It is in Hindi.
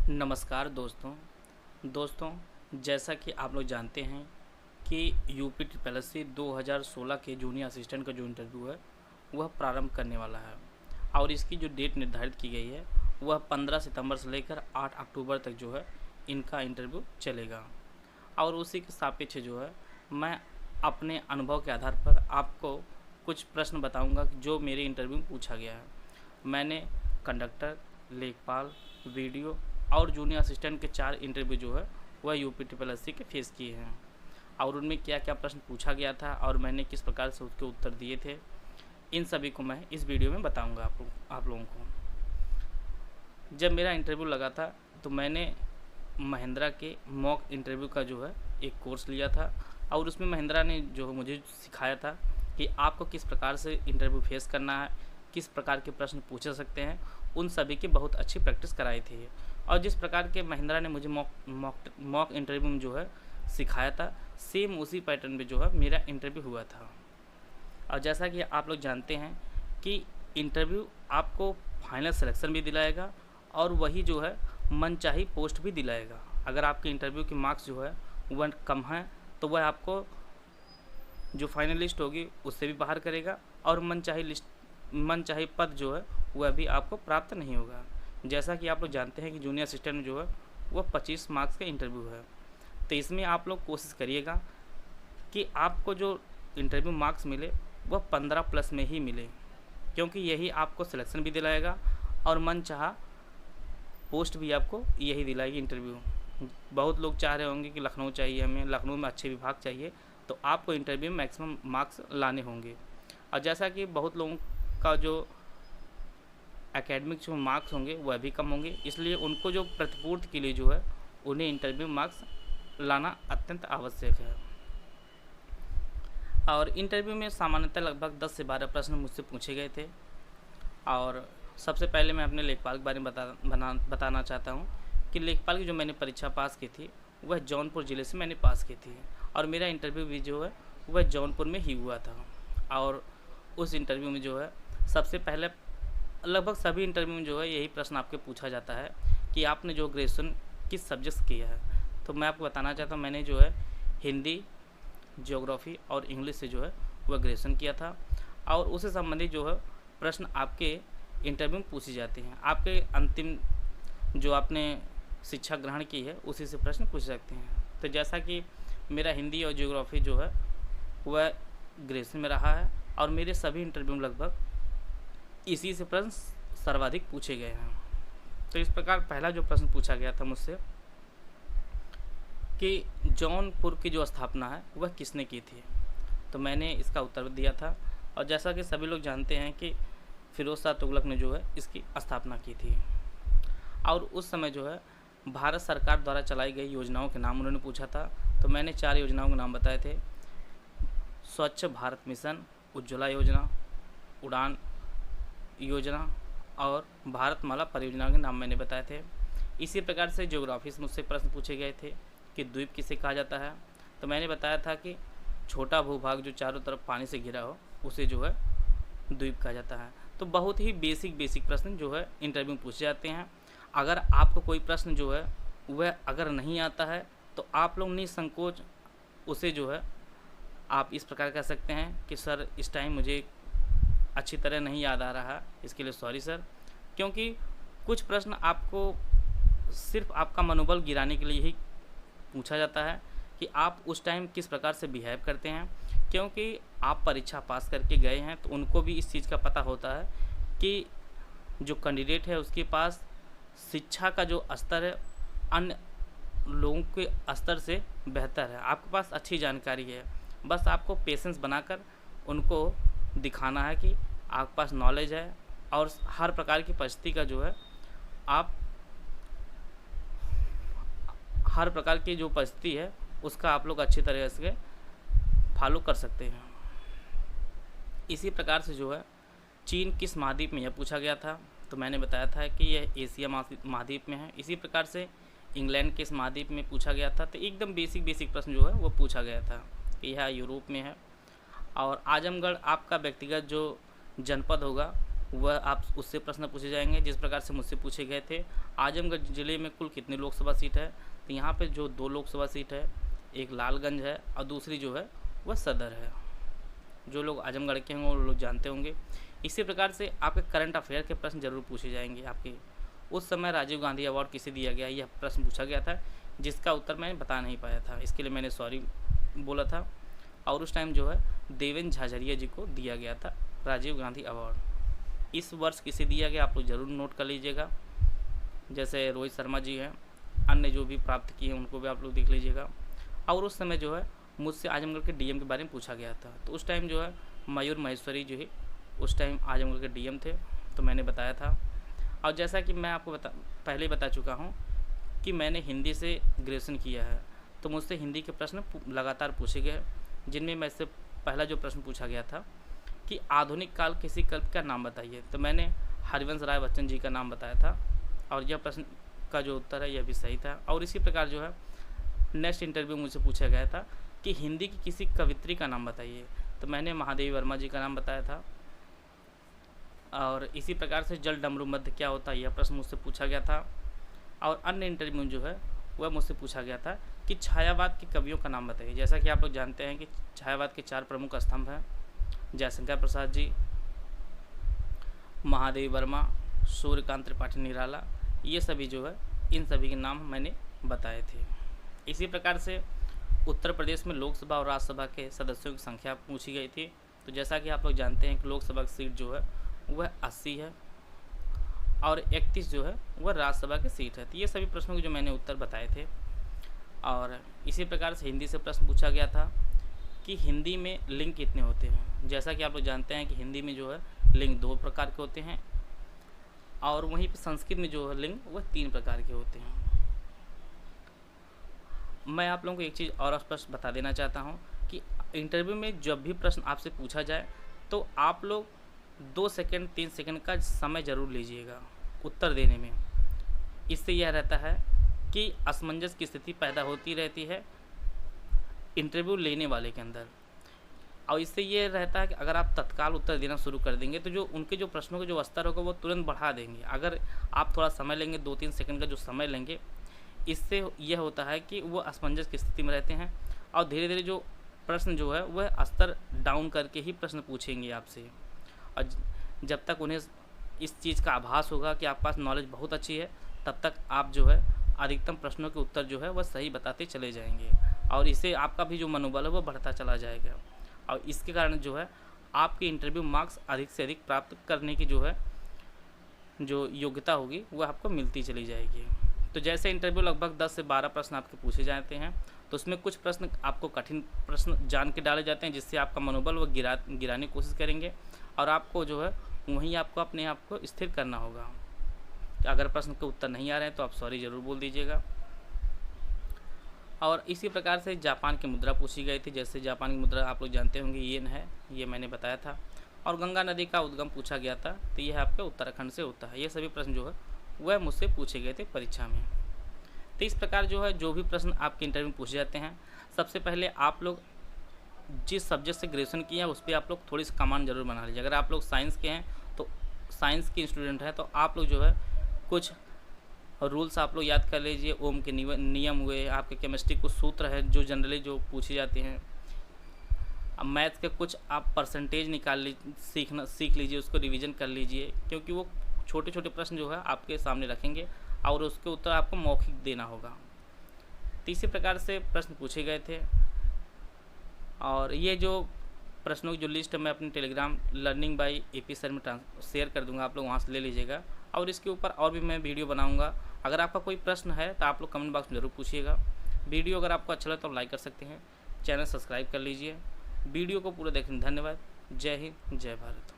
नमस्कार दोस्तों जैसा कि आप लोग जानते हैं कि यूपी ट्रिपल 2016 के जूनियर असिस्टेंट का जो इंटरव्यू है वह प्रारंभ करने वाला है और इसकी जो डेट निर्धारित की गई है वह 15 सितंबर से लेकर 8 अक्टूबर तक जो है इनका इंटरव्यू चलेगा। और उसी के सापेक्ष जो है मैं अपने अनुभव के आधार पर आपको कुछ प्रश्न बताऊंगा जो मेरे इंटरव्यू में पूछा गया है। मैंने कंडक्टर, लेखपाल, वीडियो और जूनियर असिस्टेंट के 4 इंटरव्यू जो है वह यूपी ट्रिपल के फेस किए हैं और उनमें क्या क्या प्रश्न पूछा गया था और मैंने किस प्रकार से उसके उत्तर दिए थे, इन सभी को मैं इस वीडियो में बताऊंगा आप लोगों को। जब मेरा इंटरव्यू लगा था तो मैंने महिंद्रा के मॉक इंटरव्यू का जो है एक कोर्स लिया था और उसमें महिंद्रा ने जो मुझे सिखाया था कि आपको किस प्रकार से इंटरव्यू फेस करना है, किस प्रकार के प्रश्न पूछ सकते हैं, उन सभी की बहुत अच्छी प्रैक्टिस कराई थी। और जिस प्रकार के महिंद्रा ने मुझे मॉक इंटरव्यू में जो है सिखाया था, सेम उसी पैटर्न में जो है मेरा इंटरव्यू हुआ था। और जैसा कि आप लोग जानते हैं कि इंटरव्यू आपको फाइनल सिलेक्शन भी दिलाएगा और वही जो है मनचाही पोस्ट भी दिलाएगा। अगर आपके इंटरव्यू के मार्क्स जो है वह कम हैं तो वह आपको जो फाइनल लिस्ट होगी उससे भी बाहर करेगा और मनचाही पद जो है वह भी आपको प्राप्त नहीं होगा। जैसा कि आप लोग जानते हैं कि जूनियर असिस्टेंट में जो है वह 25 मार्क्स का इंटरव्यू है, तो इसमें आप लोग कोशिश करिएगा कि आपको जो इंटरव्यू मार्क्स मिले वह 15 प्लस में ही मिले, क्योंकि यही आपको सिलेक्शन भी दिलाएगा और मनचाहा पोस्ट भी आपको यही दिलाएगी इंटरव्यू। बहुत लोग चाह रहे होंगे कि लखनऊ चाहिए, हमें लखनऊ में अच्छे विभाग चाहिए, तो आपको इंटरव्यू में मैक्सिमम मार्क्स लाने होंगे। और जैसा कि बहुत लोगों का जो एकेडमिक जो मार्क्स होंगे वह भी कम होंगे, इसलिए उनको जो प्रतिपूर्ति के लिए जो है उन्हें इंटरव्यू मार्क्स लाना अत्यंत आवश्यक है। और इंटरव्यू में सामान्यतः लगभग 10 से 12 प्रश्न मुझसे पूछे गए थे। और सबसे पहले मैं अपने लेखपाल के बारे में बताना चाहता हूँ कि लेखपाल की जो मैंने परीक्षा पास की थी वह जौनपुर ज़िले से मैंने पास की थी और मेरा इंटरव्यू भी जो है वह जौनपुर में ही हुआ था। और उस इंटरव्यू में जो है सबसे पहले लगभग सभी इंटरव्यू में जो है यही प्रश्न आपके पूछा जाता है कि आपने जो ग्रेजुएशन किस सब्जेक्ट किया है। तो मैं आपको बताना चाहता हूँ मैंने जो है हिंदी, ज्योग्राफी और इंग्लिश से जो है वह ग्रेजुएशन किया था और उससे संबंधित जो है प्रश्न आपके इंटरव्यू में पूछे जाते हैं। आपके अंतिम जो आपने शिक्षा ग्रहण की है उसी से प्रश्न पूछ सकते हैं। तो जैसा कि मेरा हिंदी और ज्योग्राफी जो है वह ग्रेजुएशन में रहा है और मेरे सभी इंटरव्यू में लगभग इसी से प्रश्न सर्वाधिक पूछे गए हैं। तो इस प्रकार पहला जो प्रश्न पूछा गया था मुझसे कि जौनपुर की जो स्थापना है वह किसने की थी, तो मैंने इसका उत्तर दिया था। और जैसा कि सभी लोग जानते हैं कि फिरोज शाह तुगलक ने जो है इसकी स्थापना की थी। और उस समय जो है भारत सरकार द्वारा चलाई गई योजनाओं के नाम उन्होंने पूछा था, तो मैंने 4 योजनाओं के नाम बताए थे। स्वच्छ भारत मिशन, उज्ज्वला योजना, उड़ान योजना और भारतमाला परियोजना के नाम मैंने बताए थे। इसी प्रकार से ज्योग्राफी से मुझसे प्रश्न पूछे गए थे कि द्वीप किसे कहा जाता है, तो मैंने बताया था कि छोटा भूभाग जो चारों तरफ पानी से घिरा हो उसे जो है द्वीप कहा जाता है। तो बहुत ही बेसिक प्रश्न जो है इंटरव्यू में पूछे जाते हैं। अगर आपको कोई प्रश्न जो है वह अगर नहीं आता है तो आप लोग निसंकोच उसे जो है आप इस प्रकार कह सकते हैं कि सर इस टाइम मुझे अच्छी तरह नहीं याद आ रहा, इसके लिए सॉरी सर। क्योंकि कुछ प्रश्न आपको सिर्फ आपका मनोबल गिराने के लिए ही पूछा जाता है कि आप उस टाइम किस प्रकार से बिहेव करते हैं, क्योंकि आप परीक्षा पास करके गए हैं तो उनको भी इस चीज़ का पता होता है कि जो कैंडिडेट है उसके पास शिक्षा का जो स्तर है अन्य लोगों के स्तर से बेहतर है। आपके पास अच्छी जानकारी है, बस आपको पेशेंस बनाकर उनको दिखाना है कि आपके पास नॉलेज है और हर प्रकार की परिस्थिति का जो है आप हर प्रकार की जो परिस्थिति है उसका आप लोग अच्छी तरह से फॉलो कर सकते हैं। इसी प्रकार से जो है चीन किस महाद्वीप में यह पूछा गया था, तो मैंने बताया था कि यह एशिया महाद्वीप में है। इसी प्रकार से इंग्लैंड किस महाद्वीप में पूछा गया था, तो एकदम बेसिक प्रश्न जो है वो पूछा गया था कि यह यूरोप में है। और आजमगढ़ आपका व्यक्तिगत जो जनपद होगा वह आप उससे प्रश्न पूछे जाएंगे जिस प्रकार से मुझसे पूछे गए थे। आजमगढ़ ज़िले में कुल कितने लोकसभा सीट है, तो यहाँ पे जो 2 लोकसभा सीट है, एक लालगंज है और दूसरी जो है वह सदर है। जो लोग आजमगढ़ के होंगे वो लोग जानते होंगे। इसी प्रकार से आपके करंट अफेयर के प्रश्न जरूर पूछे जाएंगे आपके। उस समय राजीव गांधी अवार्ड किसे दिया गया, यह प्रश्न पूछा गया था, जिसका उत्तर मैं बता नहीं पाया था, इसके लिए मैंने सॉरी बोला था। और उस टाइम जो है देवेंद्र झाझड़िया जी को दिया गया था राजीव गांधी अवार्ड। इस वर्ष किसे दिया गया आप लोग ज़रूर नोट कर लीजिएगा। जैसे रोहित शर्मा जी हैं, अन्य जो भी प्राप्त किए हैं उनको भी आप लोग देख लीजिएगा। और उस समय जो है मुझसे आजमगढ़ के डीएम के बारे में पूछा गया था, तो उस टाइम जो है मयूर महेश्वरी जो है उस टाइम आजमगढ़ के डीएम थे, तो मैंने बताया था। और जैसा कि मैं आपको पहले ही बता चुका हूँ कि मैंने हिंदी से ग्रेजुएशन किया है, तो मुझसे हिंदी के प्रश्न लगातार पूछे गए, जिनमें मैं से पहला जो प्रश्न पूछा गया था कि आधुनिक काल किसी कल्प का नाम बताइए, तो मैंने हरिवंश राय बच्चन जी का नाम बताया था, और यह प्रश्न का जो उत्तर है यह भी सही था। और इसी प्रकार जो है नेक्स्ट इंटरव्यू मुझसे पूछा गया था कि हिंदी की किसी कवित्री का नाम बताइए, तो मैंने महादेवी वर्मा जी का नाम बताया था। और इसी प्रकार से जल डमरू मध्य क्या होता है, यह प्रश्न मुझसे पूछा गया था। और अन्य इंटरव्यू जो है वह मुझसे पूछा गया था कि छायावाद के कवियों का नाम बताइए। जैसा कि आप लोग जानते हैं कि छायावाद के 4 प्रमुख स्तंभ हैं, जयशंकर प्रसाद जी, महादेवी वर्मा, सूर्यकांत त्रिपाठी निराला, ये सभी जो है इन सभी के नाम मैंने बताए थे। इसी प्रकार से उत्तर प्रदेश में लोकसभा और राज्यसभा के सदस्यों की संख्या पूछी गई थी। तो जैसा कि आप लोग जानते हैं कि लोकसभा की सीट जो है वह 80 है और 31 जो है वह राज्यसभा की सीट है। तो ये सभी प्रश्नों के जो मैंने उत्तर बताए थे। और इसी प्रकार से हिंदी से प्रश्न पूछा गया था कि हिंदी में लिंग कितने होते हैं। जैसा कि आप लोग जानते हैं कि हिंदी में जो है लिंग 2 प्रकार के होते हैं, और वहीं पर संस्कृत में जो है लिंग वह 3 प्रकार के होते हैं। मैं आप लोगों को एक चीज़ और स्पष्ट बता देना चाहता हूं कि इंटरव्यू में जब भी प्रश्न आपसे पूछा जाए तो आप लोग 2 सेकंड 3 सेकंड का समय ज़रूर लीजिएगा उत्तर देने में। इससे यह रहता है कि असमंजस की स्थिति पैदा होती रहती है इंटरव्यू लेने वाले के अंदर, और इससे ये रहता है कि अगर आप तत्काल उत्तर देना शुरू कर देंगे तो जो उनके जो प्रश्नों का जो स्तर होगा वो तुरंत बढ़ा देंगे। अगर आप थोड़ा समय लेंगे, 2-3 सेकंड का जो समय लेंगे, इससे यह होता है कि वो असमंजस की स्थिति में रहते हैं और धीरे धीरे जो प्रश्न जो है वह स्तर डाउन करके ही प्रश्न पूछेंगे आपसे। और जब तक उन्हें इस चीज़ का आभास होगा कि आपके पास नॉलेज बहुत अच्छी है, तब तक आप जो है अधिकतम प्रश्नों के उत्तर जो है वह सही बताते चले जाएंगे, और इससे आपका भी जो मनोबल है वह बढ़ता चला जाएगा। और इसके कारण जो है आपके इंटरव्यू मार्क्स अधिक से अधिक प्राप्त करने की जो योग्यता होगी वह आपको मिलती चली जाएगी। तो जैसे इंटरव्यू लगभग 10 से 12 प्रश्न आपके पूछे जाते हैं, तो उसमें कुछ प्रश्न आपको कठिन प्रश्न जान के डाले जाते हैं, जिससे आपका मनोबल वह गिराने की कोशिश करेंगे, और आपको जो है वहीं आपको अपने आप को स्थिर करना होगा। अगर प्रश्न के उत्तर नहीं आ रहे हैं तो आप सॉरी ज़रूर बोल दीजिएगा। और इसी प्रकार से जापान की मुद्रा पूछी गई थी। जैसे जापान की मुद्रा आप लोग जानते होंगे येन है, ये मैंने बताया था। और गंगा नदी का उद्गम पूछा गया था, तो यह आपके उत्तराखंड से होता है। ये सभी प्रश्न जो है वह मुझसे पूछे गए थे परीक्षा में। तो इस प्रकार जो है जो भी प्रश्न आपके इंटरव्यू में पूछे जाते हैं, सबसे पहले आप लोग जिस सब्जेक्ट से ग्रेजुएशन किए हैं उस पर आप लोग थोड़ी सी कमांड जरूर बना लीजिए। अगर आप लोग साइंस के हैं तो साइंस के स्टूडेंट हैं तो आप लोग जो है कुछ रूल्स आप लोग याद कर लीजिए। ओम के नियम हुए, आपके केमिस्ट्री कुछ सूत्र है जो जनरली जो पूछे जाते हैं। अब मैथ्स के कुछ आप परसेंटेज सीख लीजिए, उसको रिवीजन कर लीजिए, क्योंकि वो छोटे छोटे प्रश्न जो है आपके सामने रखेंगे और उसके उत्तर आपको मौखिक देना होगा। तो इसी प्रकार से प्रश्न पूछे गए थे। और ये जो प्रश्नों की जो लिस्ट मैं अपने Telegram learning by AP sir में शेयर कर दूंगा, आप लोग वहाँ से ले लीजिएगा। और इसके ऊपर और भी मैं वीडियो बनाऊंगा। अगर आपका कोई प्रश्न है तो आप लोग कमेंट बॉक्स में ज़रूर पूछिएगा। वीडियो अगर आपको अच्छा लगे तो लाइक कर सकते हैं, चैनल सब्सक्राइब कर लीजिए। वीडियो को पूरा देखने धन्यवाद। जय हिंद, जय भारत।